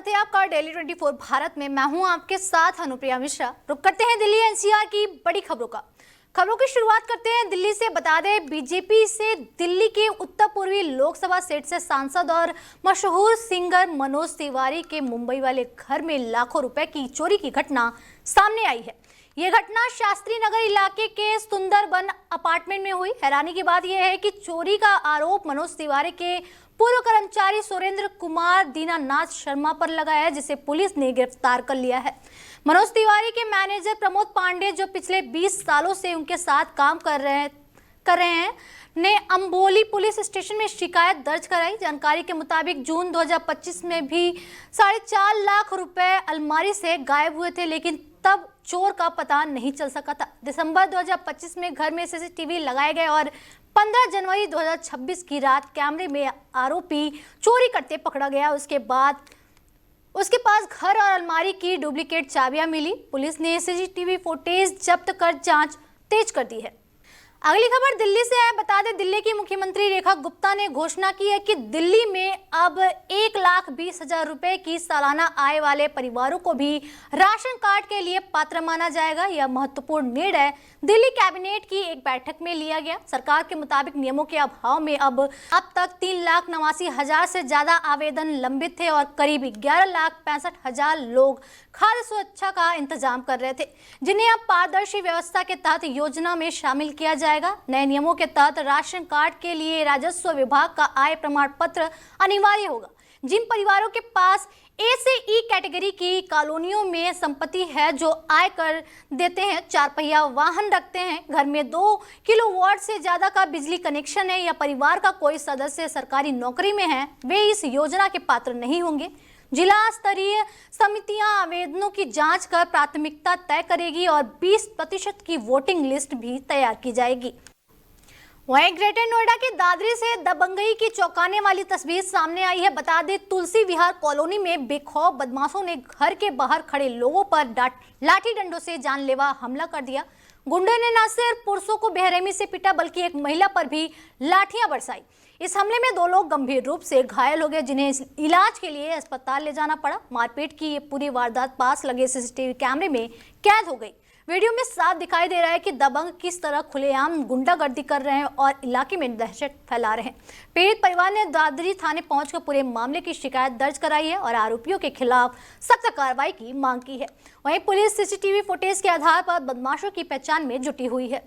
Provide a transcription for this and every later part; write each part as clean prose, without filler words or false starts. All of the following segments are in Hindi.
स्वागत है आपका डेली 24 भारत में। मैं हूं आपके साथ अनुप्रिया मिश्रा। रुक करते हैं दिल्ली एनसीआर की बड़ी खबरों की शुरुआत करते हैं दिल्ली से। बता दें, बीजेपी से दिल्ली के उत्तर पूर्वी लोकसभा सीट से सांसद और मशहूर सिंगर मनोज तिवारी के मुंबई वाले घर में लाखों रुपए की चोरी की घटना सामने आई है। ये घटना शास्त्री नगर इलाके के सुंदरबन अपार्टमेंट में हुई। हैरानी की बात यह है कि चोरी का आरोप मनोज तिवारी के पूर्व कर्मचारी सुरेंद्र कुमार दीनानाथ शर्मा पर लगा है, जिसे पुलिस ने गिरफ्तार कर लिया है। मनोज तिवारी के मैनेजर प्रमोद पांडे, जो पिछले 20 सालों से उनके साथ काम कर रहे हैं, ने अंबोली पुलिस स्टेशन में शिकायत दर्ज कराई। जानकारी के मुताबिक जून 2025 में भी 4.5 लाख रुपए अलमारी से गायब हुए थे, लेकिन तब चोर का पता नहीं चल सका था। दिसंबर 2025 में घर में सीसीटीवी लगाए गए और 15 जनवरी 2026 की रात कैमरे में आरोपी चोरी करते पकड़ा गया। उसके बाद उसके पास घर और अलमारी की डुप्लीकेट चाबियां मिली। पुलिस ने सीसीटीवी फुटेज जब्त कर जांच तेज कर दी है। अगली खबर दिल्ली से है। बता दें, दिल्ली की मुख्यमंत्री रेखा गुप्ता ने घोषणा की है कि दिल्ली में अब 1,20,000 रुपए की सालाना आय वाले परिवारों को भी राशन कार्ड के लिए पात्र माना जाएगा। यह महत्वपूर्ण निर्णय दिल्ली कैबिनेट की एक बैठक में लिया गया। सरकार के मुताबिक नियमों के अभाव में अब तक 3,89,000 से ज्यादा आवेदन लंबित थे और करीब 11,65,000 लोग खाद्य सुरक्षा का इंतजाम कर रहे थे, जिन्हें अब पारदर्शी व्यवस्था के तहत योजना में शामिल किया जाएगा। नए नियमों के तहत राशन कार्ड के लिए राजस्व विभाग का आय प्रमाण पत्र अनिवार्य होगा। जिन परिवारों के पास ए से ई कैटेगरी की कॉलोनियों में संपत्ति है, जो आय कर देते हैं, 4 पहिया वाहन रखते हैं, घर में 2 किलोवाट से ज्यादा का बिजली कनेक्शन है या परिवार का कोई सदस्य सरकारी नौकरी में है, वे इस योजना के पात्र नहीं होंगे। जिला स्तरीय समितियां आवेदनों की जांच कर प्राथमिकता तय करेगी और 20% की वोटिंग लिस्ट भी तैयार की जाएगी। वहीं ग्रेटर नोएडा के दादरी से दबंगई की चौंकाने वाली तस्वीर सामने आई है। बता दें, तुलसी विहार कॉलोनी में बेखौफ बदमाशों ने घर के बाहर खड़े लोगों पर लाठी डंडों से जानलेवा हमला कर दिया। गुंडों ने न सिर्फ पुरुषों को बेरहमी से पीटा, बल्कि एक महिला पर भी लाठियां बरसाई। इस हमले में 2 लोग गंभीर रूप से घायल हो गए, जिन्हें इलाज के लिए अस्पताल ले जाना पड़ा। मारपीट की ये पूरी वारदात पास लगे सीसीटीवी कैमरे में कैद हो गई। वीडियो में साफ दिखाई दे रहा है कि दबंग किस तरह खुलेआम गुंडागर्दी कर रहे हैं और इलाके में दहशत फैला रहे हैं। पीड़ित परिवार ने दादरी थाने पहुंचकर पूरे मामले की शिकायत दर्ज कराई है और आरोपियों के खिलाफ सख्त कार्रवाई की मांग की है। वहीं पुलिस सीसीटीवी फुटेज के आधार पर बदमाशों की पहचान में जुटी हुई है।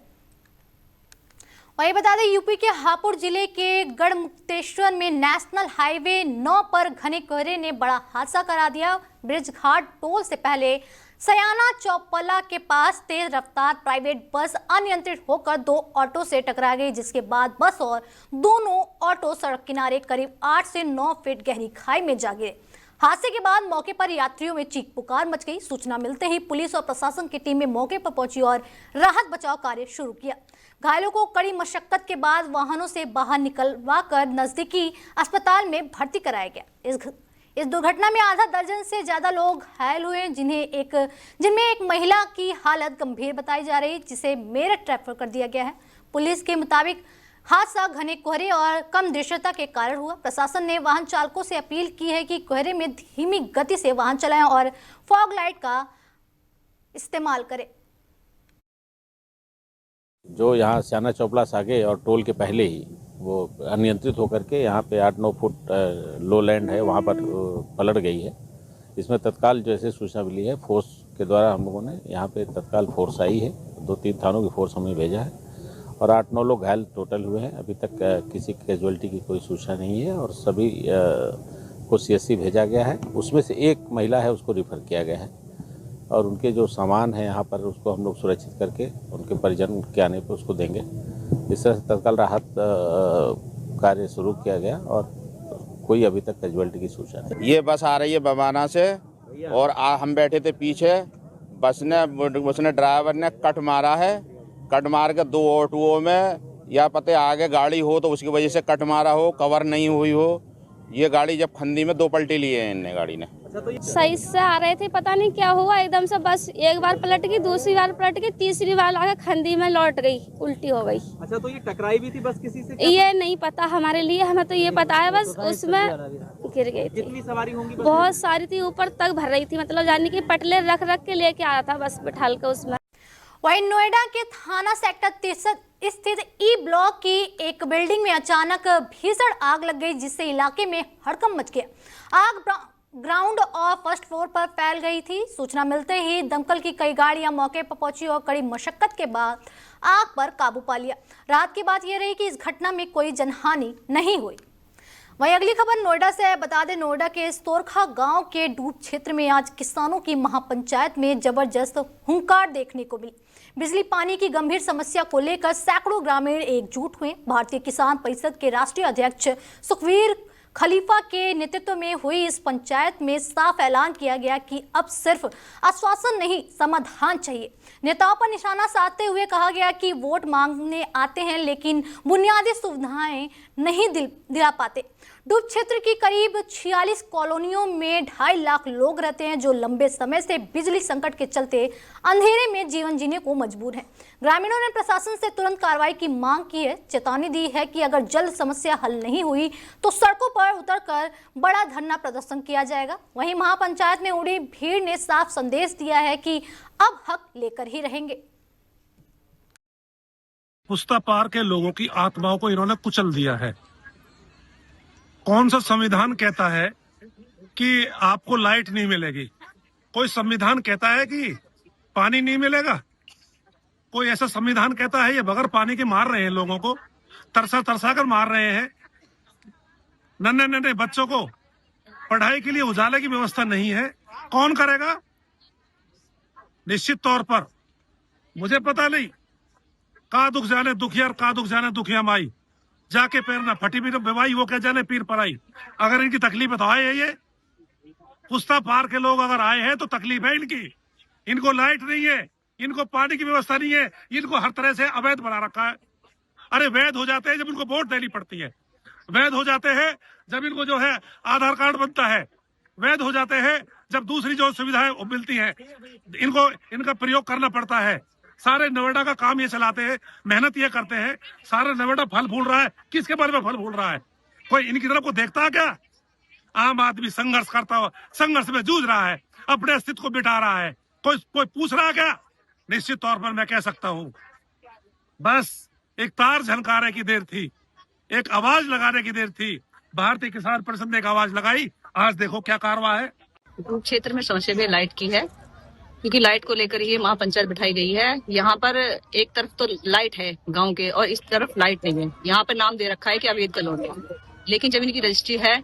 वही बता दें, यूपी के हापुड़ जिले के गढ़मुक्तेश्वर में नेशनल हाईवे 9 पर घने कोहरे ने बड़ा हादसा करा दिया। ब्रिज घाट टोल से पहले सयाना चौपला के पास तेज रफ्तार प्राइवेट बस अनियंत्रित होकर 2 ऑटो से टकरा गई, जिसके बाद बस और दोनों ऑटो सड़क किनारे करीब 8 से 9 फीट गहरी खाई में जा गिरे। हादसे के बाद मौके पर यात्रियों में चीख पुकार मच गई। सूचना मिलते ही पुलिस और प्रशासन की टीमें मौके पर पहुंची और राहत बचाव कार्य शुरू किया। घायलों को कड़ी मशक्कत के बाद वाहनों से बाहर निकलवा कर नजदीकी अस्पताल में भर्ती कराया गया। इस दुर्घटना में आधा दर्जन से ज्यादा लोग घायल हुए, जिनमें एक महिला की हालत गंभीर बताई जा रही, जिसे मेरठ रेफर कर दिया गया है। पुलिस के मुताबिक हादसा घने कोहरे और कम दृश्यता के कारण हुआ। प्रशासन ने वाहन चालकों से अपील की है कि कोहरे में धीमी गति से वाहन चलाएं और फॉग लाइट का इस्तेमाल करें। जो यहाँ सयाना चौपला से आगे और टोल के पहले ही वो अनियंत्रित होकर के यहाँ पे 8-9 फुट लो लैंड है, वहाँ पर पलट गई है। इसमें तत्काल जैसे सूचना मिली है, फोर्स के द्वारा हम लोगों ने यहाँ पे तत्काल फोर्स आई है। 2-3 थानों की फोर्स हमने भेजा है और 8-9 लोग घायल टोटल हुए हैं। अभी तक किसी कैजुअलिटी की कोई सूचना नहीं है और सभी को CSC भेजा गया है। उसमें से एक महिला है, उसको रिफ़र किया गया है और उनके जो सामान है यहाँ पर उसको हम लोग सुरक्षित करके उनके परिजन के आने पर उसको देंगे। इस तरह से तत्काल राहत कार्य शुरू किया गया और कोई अभी तक कैजुअलिटी की सूचना नहीं। ये बस आ रही है बवाना से और हम बैठे थे पीछे। उसने ड्राइवर ने कट मारा है। कट मार के 2 ऑटोओं में या पते आगे गाड़ी हो तो उसकी वजह से कट मारा हो, कवर नहीं हुई हो। ये गाड़ी जब खंदी में 2 पलटी लिए हैं इनने गाड़ी ने। सही से आ रहे थे, पता नहीं क्या हुआ, एकदम से बस एक बार पलट गई, दूसरी बार पलट गई, तीसरी बार आके खंदी में लौट गई, उल्टी हो गई। अच्छा, तो ये टकराई भी थी बस किसी से? ये नहीं पता हमारे लिए, हमें तो ये पता है बस उसमें गिर गई थी। कितनी सवारी होंगी बस में? बहुत सारी थी, ऊपर तक भर रही थी, मतलब यानी कि पटले रख रख के लेके आया था बस बिठाल के उसमें। वहीं नोएडा के थाना सेक्टर 63 स्थित ई ब्लॉक की एक बिल्डिंग में अचानक भीषण आग लग गई, जिससे इलाके में हड़कंप मच गया। आग ग्राउंड और फर्स्ट फ्लोर पर फैल गई थी। सूचना मिलते ही दमकल की कई गाड़ियां मौके पर पहुंची और कड़ी मशक्कत के बाद आग पर काबू पा लिया। राहत की बात यह रही कि इस घटना में कोई जनहानि नहीं हुई। वहीं अगली खबर नोएडा से है। बता दें, नोएडा के स्तोरखा गांव के डूब क्षेत्र में आज किसानों की महापंचायत में जबरदस्त हुंकार देखने को मिली। बिजली पानी की गंभीर समस्या को लेकर सैकड़ों ग्रामीण एकजुट हुए। भारतीय किसान परिषद के राष्ट्रीय अध्यक्ष सुखवीर खलीफा के नेतृत्व में हुई इस पंचायत में साफ ऐलान किया गया कि अब सिर्फ आश्वासन नहीं, समाधान चाहिए। नेताओं पर निशाना साधते हुए कहा गया कि वोट मांगने आते हैं लेकिन बुनियादी सुविधाएं नहीं दिला पाते। डूब क्षेत्र की करीब 46 कॉलोनियों में 2.5 लाख लोग रहते हैं, जो लंबे समय से बिजली संकट के चलते अंधेरे में जीवन जीने को मजबूर हैं। ग्रामीणों ने प्रशासन से तुरंत कार्रवाई की मांग की है, चेतावनी दी है कि अगर जल्द समस्या हल नहीं हुई तो सड़कों पर उतरकर बड़ा धरना प्रदर्शन किया जाएगा। वहीं महापंचायत में उड़ी भीड़ ने साफ संदेश दिया है कि अब हक लेकर ही रहेंगे। पुस्ता पार के लोगों की आत्माओं को इन्होंने कुचल दिया है। कौन सा संविधान कहता है कि आपको लाइट नहीं मिलेगी? कोई संविधान कहता है कि पानी नहीं मिलेगा? कोई ऐसा संविधान कहता है? ये बगैर पानी के मार रहे हैं लोगों को, तरसा तरसा कर मार रहे हैं। नन्हे नन्हे बच्चों को पढ़ाई के लिए उजाले की व्यवस्था नहीं है। कौन करेगा? निश्चित तौर पर मुझे पता नहीं, का दुख जाने दुखिया, का दुख जाने दुखिया माई, जाके पैर ना फटी भी तो बेवाई, वो क्या जाने पीर पराई। अगर इनकी तकलीफ तो आए है, ये पुस्ता पार के लोग अगर आए हैं तो तकलीफ है इनकी। इनको लाइट नहीं है, इनको पानी की व्यवस्था नहीं है, इनको हर तरह से अवैध बना रखा है। अरे वैध हो जाते हैं जब इनको वोट देनी पड़ती है, वैध हो जाते हैं जब इनको जो है आधार कार्ड बनता है, वैध हो जाते हैं जब दूसरी जो सुविधाएं मिलती हैं, इनको इनका प्रयोग करना पड़ता है। सारे नोएडा का काम ये चलाते हैं, मेहनत ये करते हैं, सारे नोएडा फल फूल रहा है। किसके बारे में फल फूल रहा है? कोई इनकी तरफ को देखता है क्या? आम आदमी संघर्ष करता हुआ, संघर्ष में जूझ रहा है, अपने अस्तित्व को बिठा रहा है। कोई पूछ रहा है क्या? निश्चित तौर पर मैं कह सकता हूँ, बस एक तार झनकाने की देर थी, एक आवाज लगाने की देर थी। भारतीय किसान परिषद ने एक आवाज लगाई, आज देखो क्या कारवाई है। क्षेत्र में समस्या भी लाइट की है, क्योंकि लाइट को लेकर ये महापंचायत बिठाई गई है। यहाँ पर एक तरफ तो लाइट है गांव के और इस तरफ लाइट नहीं है। यहाँ पर नाम दे रखा है कि अवैध कॉलोनी, लेकिन जब इनकी रजिस्ट्री है,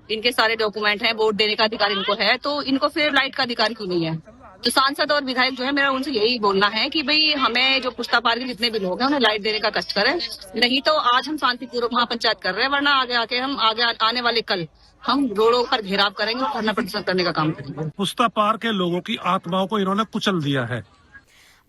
इनके सारे डॉक्यूमेंट हैं, वोट देने का अधिकार इनको है, तो इनको फिर लाइट का अधिकार क्यों नहीं है? तो सांसद और विधायक जो है, मेरा उनसे यही बोलना है कि भाई हमें जो पुस्ता पार के जितने भी लोग हैं उन्हें लाइट देने का कष्ट करें, नहीं तो आज हम शांतिपूर्वक महापंचायत कर रहे हैं, वरना आगे आने वाले कल हम रोडों पर घेराव करेंगे, धरना प्रदर्शन करने का काम करेंगे। पुस्ता पार के लोगों की आत्माओं को इन्होंने कुचल दिया है।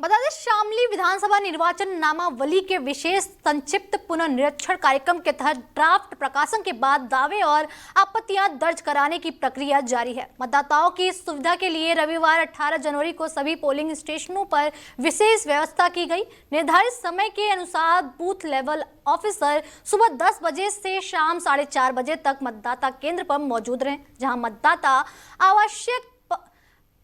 बता दें, शामली विधानसभा निर्वाचन नामावली के विशेष संक्षिप्त पुनर्निरीक्षण कार्यक्रम के तहत ड्राफ्ट प्रकाशन के बाद दावे और आपत्तियां दर्ज कराने की प्रक्रिया जारी है। मतदाताओं की सुविधा के लिए रविवार 18 जनवरी को सभी पोलिंग स्टेशनों पर विशेष व्यवस्था की गई। निर्धारित समय के अनुसार बूथ लेवल ऑफिसर सुबह 10 बजे से शाम 4:30 बजे तक मतदाता केंद्र पर मौजूद रहे, जहां मतदाता आवश्यक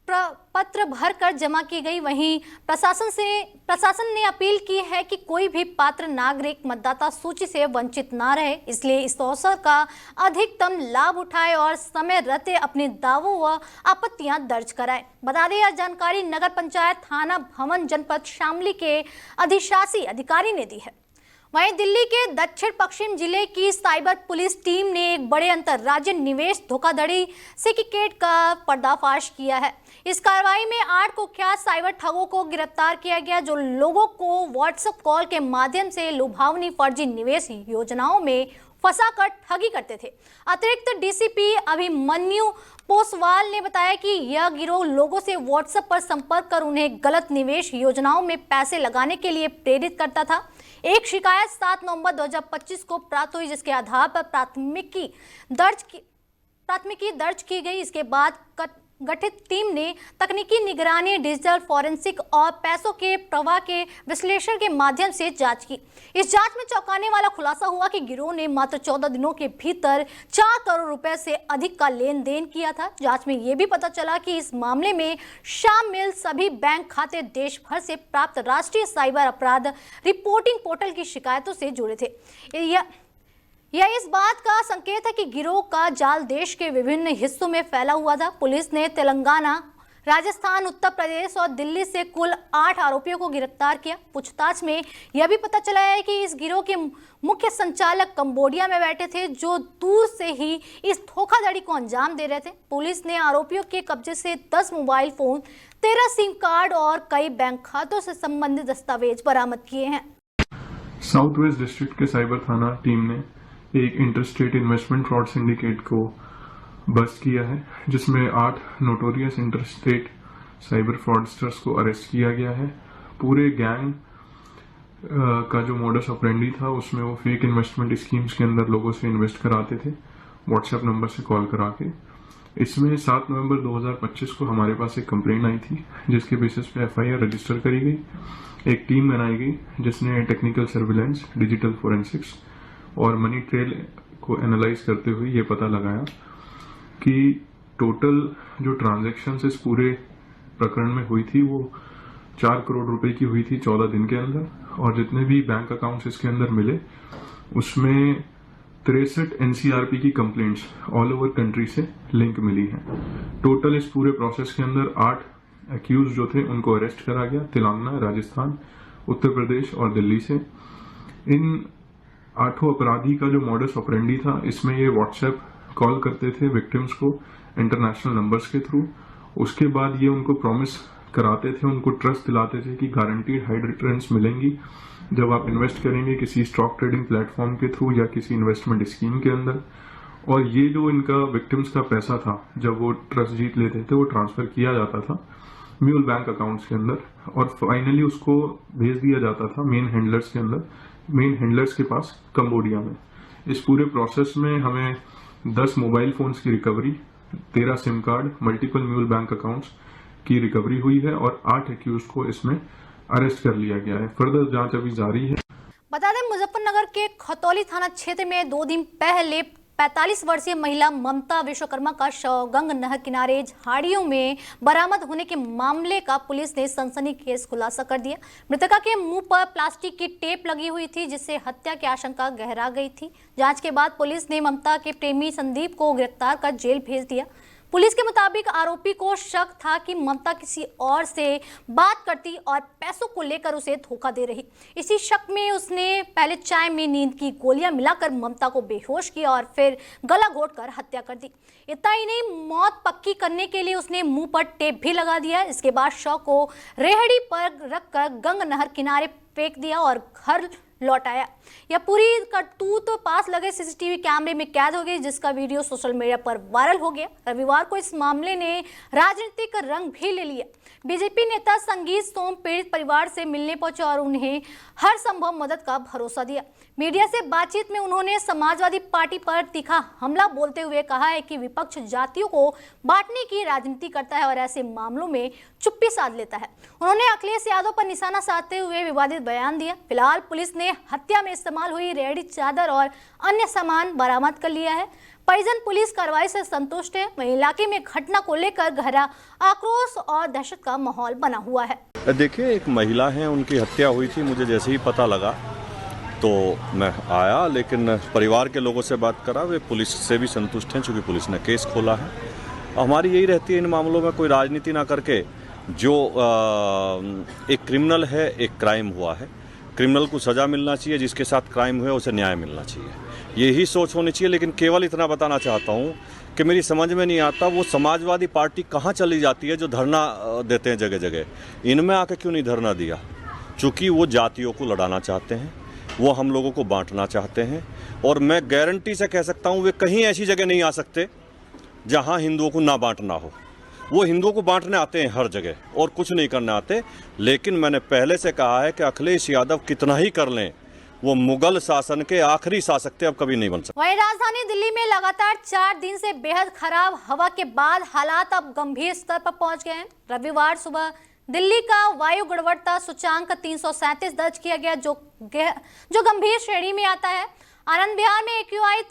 पत्र भरकर जमा की गई। वहीं प्रशासन ने अपील की है कि कोई भी पात्र नागरिक मतदाता सूची से वंचित ना रहे, इसलिए इस अवसर का अधिकतम लाभ उठाए और समय रहते अपने दावों व आपत्तियां दर्ज कराए। बता दें, यह जानकारी नगर पंचायत थाना भवन जनपद शामली के अधिशासी अधिकारी ने दी है। वहीं दिल्ली के दक्षिण पश्चिम जिले की साइबर पुलिस टीम ने एक बड़े अंतर्राज्यीय निवेश धोखाधड़ी सिंडिकेट का पर्दाफाश किया है। इस कार्रवाई में 8 कुख्यात साइबर ठगों को गिरफ्तार किया गया, जो लोगों को व्हाट्सएप कॉल के माध्यम से लुभावनी फर्जी निवेश योजनाओं में फंसाकर ठगी करते थे। अतिरिक्त डीसीपी अभिमन्यु पोसवाल ने बताया कि यह गिरोह लोगों से व्हाट्सएप पर संपर्क कर उन्हें गलत निवेश योजनाओं में पैसे लगाने के लिए प्रेरित करता था। एक शिकायत 7 नवंबर 2025 को प्राप्त हुई, जिसके आधार पर प्राथमिकी दर्ज की गई। इसके बाद गठित टीम ने तकनीकी निगरानी, डिजिटल फॉरेंसिक और पैसों के प्रवाह के विश्लेषण के माध्यम से जांच की। इस जांच में चौंकाने वाला खुलासा हुआ कि गिरोह ने मात्र 14 दिनों के भीतर 4 करोड़ रुपए से अधिक का लेन देन किया था। जांच में यह भी पता चला कि इस मामले में शामिल सभी बैंक खाते देश भर से प्राप्त राष्ट्रीय साइबर अपराध रिपोर्टिंग पोर्टल की शिकायतों से जुड़े थे। यह इस बात का संकेत है कि गिरोह का जाल देश के विभिन्न हिस्सों में फैला हुआ था। पुलिस ने तेलंगाना, राजस्थान, उत्तर प्रदेश और दिल्ली से कुल 8 आरोपियों को गिरफ्तार किया। पूछताछ में यह भी पता चला है कि इस गिरोह के मुख्य संचालक कंबोडिया में बैठे थे, जो दूर से ही इस धोखाधड़ी को अंजाम दे रहे थे। पुलिस ने आरोपियों के कब्जे से 10 मोबाइल फोन, 13 सिम कार्ड और कई बैंक खातों से संबंधित दस्तावेज बरामद किए हैं। साउथ वेस्ट डिस्ट्रिक्ट के साइबर थाना टीम ने एक इंटरस्टेट इन्वेस्टमेंट फ्रॉड सिंडिकेट को बस्ट किया है, जिसमें 8 नोटोरियस इंटरस्टेट साइबर फ्रॉडस्टर्स को अरेस्ट किया गया है। पूरे गैंग का जो मोडस ऑपरेंडी था, उसमें वो फेक इन्वेस्टमेंट स्कीम्स के अंदर लोगों से इन्वेस्ट कराते थे व्हाट्सएप नंबर से कॉल करा के। इसमें 7 नवंबर 2025 को हमारे पास एक कंप्लेंट आई थी, जिसके बेसिस पे FIR रजिस्टर करी गई। एक टीम बनाई गई जिसने टेक्निकल सर्विलेंस, डिजिटल फोरेंसिक्स और मनी ट्रेल को एनालाइज करते हुए ये पता लगाया कि टोटल जो ट्रांजैक्शन इस पूरे प्रकरण में हुई थी वो 4 करोड़ रुपए की हुई थी 14 दिन के अंदर, और जितने भी बैंक अकाउंट्स इसके अंदर मिले उसमें 63 NCRP की कंप्लेंट्स ऑल ओवर कंट्री से लिंक मिली है। टोटल इस पूरे प्रोसेस के अंदर 8 एक्यूज जो थे उनको अरेस्ट करा गया, तेलंगाना, राजस्थान, उत्तर प्रदेश और दिल्ली से। इन 8 अपराधी का जो मॉडस ऑपरेंडी था, इसमें ये व्हाट्सएप कॉल करते थे विक्टिम्स को इंटरनेशनल नंबर्स के थ्रू। उसके बाद ये उनको प्रॉमिस कराते थे, उनको ट्रस्ट दिलाते थे कि गारंटीड हाई रिटर्न्स मिलेंगी जब आप इन्वेस्ट करेंगे किसी स्टॉक ट्रेडिंग प्लेटफॉर्म के थ्रू या किसी इन्वेस्टमेंट स्कीम के अंदर। और ये जो इनका विक्टिम्स का पैसा था, जब वो ट्रस्ट जीत लेते थे, वो ट्रांसफर किया जाता था म्यूल बैंक अकाउंट्स के अंदर और फाइनली उसको भेज दिया जाता था मेन हैंडलर्स के अंदर, मेन हैंडलर्स के पास कंबोडिया में। इस पूरे प्रोसेस में हमें 10 मोबाइल फोन्स की recovery, 13 SIM card, multiple mule bank accounts की रिकवरी हुई है और 8 एक्यूज को इसमें अरेस्ट कर लिया गया है। फर्दर जांच अभी जारी है। बता दें, मुजफ्फरनगर के खतौली थाना क्षेत्र में 2 दिन पहले 45 वर्षीय महिला ममता विश्वकर्मा का शव गंग नहर किनारे झाड़ियों में बरामद होने के मामले का पुलिस ने सनसनीखेज खुलासा कर दिया। मृतका के मुंह पर प्लास्टिक की टेप लगी हुई थी, जिससे हत्या की आशंका गहरा गई थी। जांच के बाद पुलिस ने ममता के प्रेमी संदीप को गिरफ्तार कर जेल भेज दिया। पुलिस के मुताबिक आरोपी को शक था कि ममता किसी और से बात करती और पैसों को लेकर उसे धोखा दे रही। इसी शक में उसने पहले चाय में नींद की गोलियां मिलाकर ममता को बेहोश किया और फिर गला घोंटकर हत्या कर दी। इतना ही नहीं, मौत पक्की करने के लिए उसने मुंह पर टेप भी लगा दिया। इसके बाद शव को रेहड़ी पर रखकर गंग नहर किनारे फेंक दिया और घर लौट आया। यह पूरी करतूत पास लगे CCTV कैमरे में कैद हो गई, जिसका वीडियो सोशल मीडिया पर वायरल हो गया। रविवार को इस मामले ने राजनीतिक रंग भी ले लिया। बीजेपी नेता संगीत सोम पीड़ित परिवार से मिलने पहुंचे और उन्हें हर संभव मदद का भरोसा दिया। मीडिया से बातचीत में उन्होंने समाजवादी पार्टी पर तीखा हमला बोलते हुए कहा है कि विपक्ष जातियों को बांटने की राजनीति करता है और ऐसे मामलों में चुप्पी साध लेता है। उन्होंने अखिलेश यादव पर निशाना साधते हुए विवादित बयान दिया। फिलहाल पुलिस ने हत्या में इस्तेमाल हुई रेहड़ी, चादर और अन्य सामान बरामद कर लिया है। परिजन पुलिस कार्रवाई से संतुष्ट है। वहीं इलाके में घटना को लेकर गहरा आक्रोश और दहशत का माहौल बना हुआ है। देखिए, एक महिला है, उनकी हत्या हुई थी। मुझे जैसे ही पता लगा तो मैं आया, लेकिन परिवार के लोगों से बात करा, वे पुलिस से भी संतुष्ट हैं चूँकि पुलिस ने केस खोला है। हमारी यही रहती है इन मामलों में कोई राजनीति ना करके, जो एक क्रिमिनल है, एक क्राइम हुआ है, क्रिमिनल को सज़ा मिलना चाहिए, जिसके साथ क्राइम हुआ उसे न्याय मिलना चाहिए, यही सोच होनी चाहिए। लेकिन केवल इतना बताना चाहता हूँ कि मेरी समझ में नहीं आता वो समाजवादी पार्टी कहाँ चली जाती है जो धरना देते हैं जगह जगह। इनमें आके क्यों नहीं धरना दिया? चूँकि वो जातियों को लड़ाना चाहते हैं, वो हम लोगों को बांटना चाहते हैं, और मैं गारंटी से कह सकता हूँ वे कहीं ऐसी जगह नहीं आ सकते जहाँ हिंदुओं को ना बांटना हो। वो हिंदुओं को बांटने आते हैं हर जगह और कुछ नहीं करने आते। लेकिन मैंने पहले से कहा है कि अखिलेश यादव कितना ही कर लें, वो मुगल शासन के आखिरी शासक थे, अब कभी नहीं बन सकते। वहीं राजधानी दिल्ली में लगातार 4 दिन से बेहद खराब हवा के बाद हालात अब गंभीर स्तर पर पहुंच गए हैं। रविवार सुबह दिल्ली का वायु गुणवत्ता सूचांक 337 दर्ज किया गया, जो गंभीर श्रेणी में आता है। आनंद विहार में AQI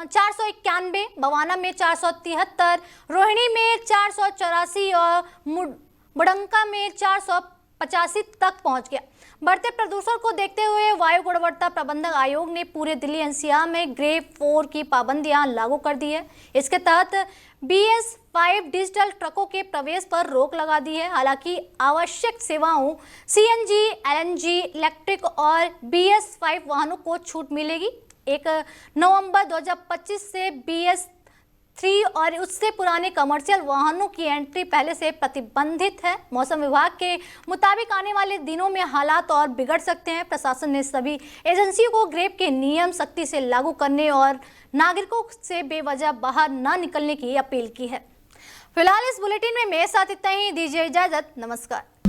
491, बवाना में 473, रोहिणी में 484 और बुडंका में 485 तक पहुंच गया। बढ़ते प्रदूषण को देखते हुए वायु गुणवत्ता प्रबंधन आयोग ने पूरे दिल्ली NCR में ग्रेड 4 की पाबंदियां लागू कर दी है। इसके तहत BS5 डिजिटल ट्रकों के प्रवेश पर रोक लगा दी है। हालांकि आवश्यक सेवाओं CNG, LNG, इलेक्ट्रिक और BS5 वाहनों को छूट मिलेगी। 1 नवंबर 2025 से BS3 और उससे पुराने कमर्शियल वाहनों की एंट्री पहले से प्रतिबंधित है। मौसम विभाग के मुताबिक आने वाले दिनों में हालात और बिगड़ सकते हैं। प्रशासन ने सभी एजेंसियों को ग्रेप के नियम सख्ती से लागू करने और नागरिकों से बेवजह बाहर न निकलने की अपील की है। फिलहाल इस बुलेटिन में मेरे साथ इतना ही। दीजिए इजाजत, नमस्कार।